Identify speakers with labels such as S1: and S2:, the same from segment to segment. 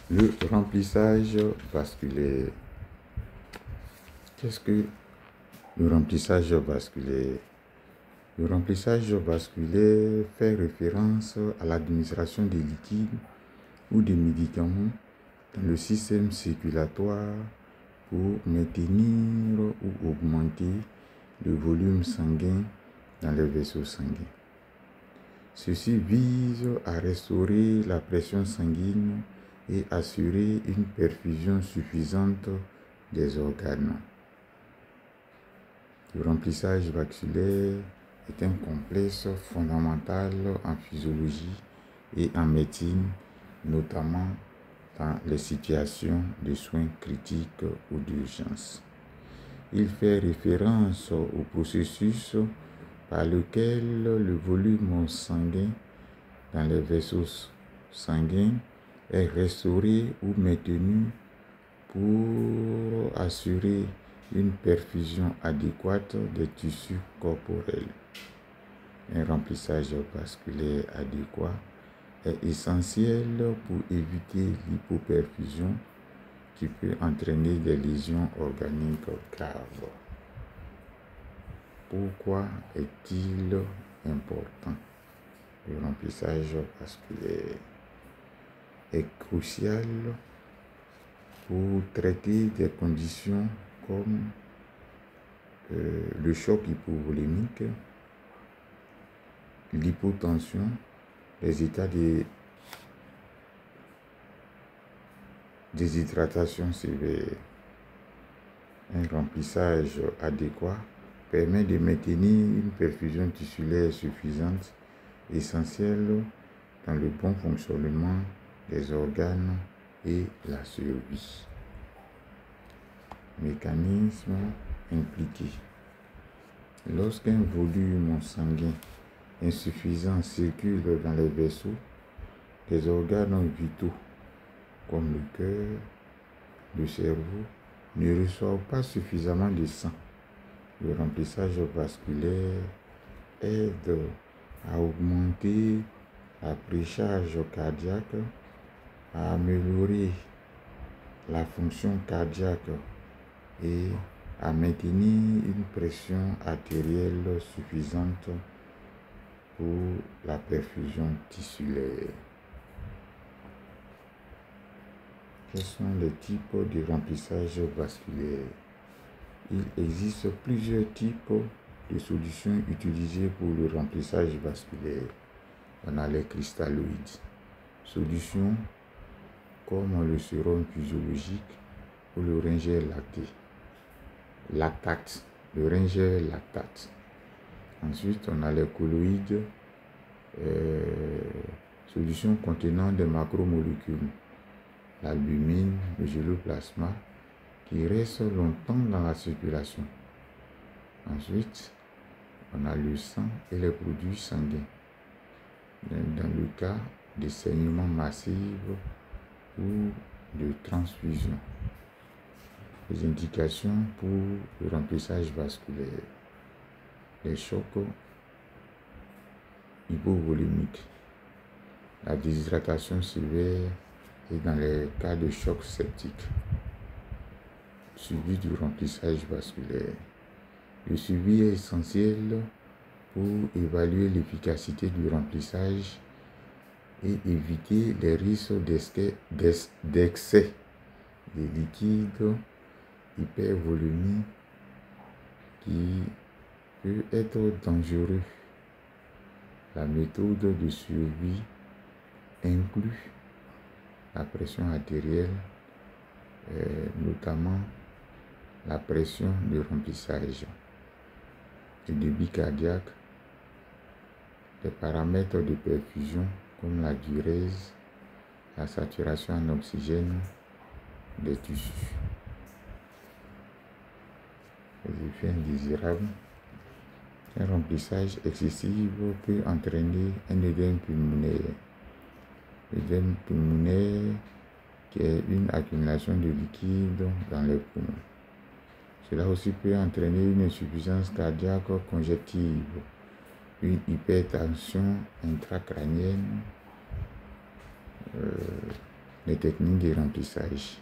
S1: Le remplissage vasculaire. Qu'est-ce que le remplissage vasculaire? Le remplissage vasculaire fait référence à l'administration des liquides ou des médicaments dans le système circulatoire pour maintenir ou augmenter le volume sanguin dans les vaisseaux sanguins. Ceci vise à restaurer la pression sanguine et assurer une perfusion suffisante des organes. Le remplissage vasculaire est un complexe fondamental en physiologie et en médecine, notamment dans les situations de soins critiques ou d'urgence. Il fait référence au processus par lequel le volume sanguin dans les vaisseaux sanguins est restauré ou maintenu pour assurer une perfusion adéquate des tissus corporels. Un remplissage vasculaire adéquat est essentiel pour éviter l'hypoperfusion qui peut entraîner des lésions organiques graves. Pourquoi est-il important? Le remplissage vasculaire est crucial pour traiter des conditions comme le choc hypovolémique, l'hypotension, les états de déshydratation sévère. Un remplissage adéquat permet de maintenir une perfusion tissulaire suffisante, essentielle dans le bon fonctionnement des organes et la survie. Mécanisme impliqué. Lorsqu'un volume sanguin insuffisant circule dans les vaisseaux, les organes vitaux comme le cœur, le cerveau ne reçoivent pas suffisamment de sang. Le remplissage vasculaire aide à augmenter la précharge cardiaque, à améliorer la fonction cardiaque et à maintenir une pression artérielle suffisante pour la perfusion tissulaire. Quels sont les types de remplissage vasculaire? Il existe plusieurs types de solutions utilisées pour le remplissage vasculaire. On a les cristalloïdes, solutions comme le sérum physiologique ou le ringer lacté. Lactate, le ringer lactate. Ensuite, on a les colloïdes, solutions contenant des macromolécules, l'albumine, le géloplasma, qui restent longtemps dans la circulation. Ensuite, on a le sang et les produits sanguins. Dans le cas de saignements massifs ou de transfusion. Les indications pour le remplissage vasculaire. Les chocs hypovolémiques. La déshydratation sévère et dans les cas de choc septique. Suivi du remplissage vasculaire. Le suivi est essentiel pour évaluer l'efficacité du remplissage et éviter les risques d'excès de liquide hypervolémique qui peut être dangereux. La méthode de survie inclut la pression artérielle, notamment la pression de remplissage, le débit cardiaque, les paramètres de perfusion comme la diurèse, la saturation en oxygène des tissus. Les effets indésirables. Un remplissage excessif peut entraîner un œdème pulmonaire. L'œdème pulmonaire qui est une accumulation de liquide dans les poumons. Cela aussi peut entraîner une insuffisance cardiaque congestive, une hypertension intracrânienne, les techniques de remplissage.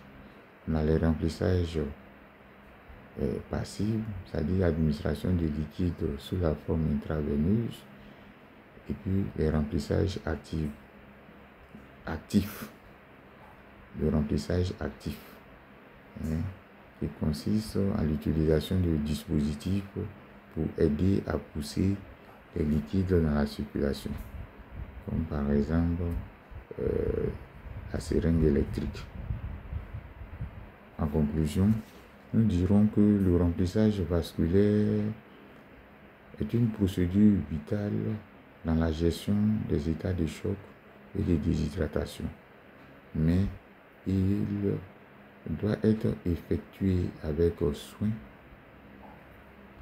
S1: On a les remplissages passifs, c'est-à-dire l'administration de liquide sous la forme intraveineuse, et puis les remplissages actifs, le remplissage actif, qui consiste en l'utilisation de dispositifs pour aider à pousser les liquides dans la circulation, comme par exemple la seringue électrique. En conclusion, nous dirons que le remplissage vasculaire est une procédure vitale dans la gestion des états de choc et de déshydratation, mais il doit être effectué avec soin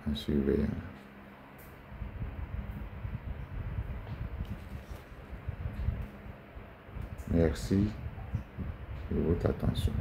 S1: en surveillant. Merci de votre attention.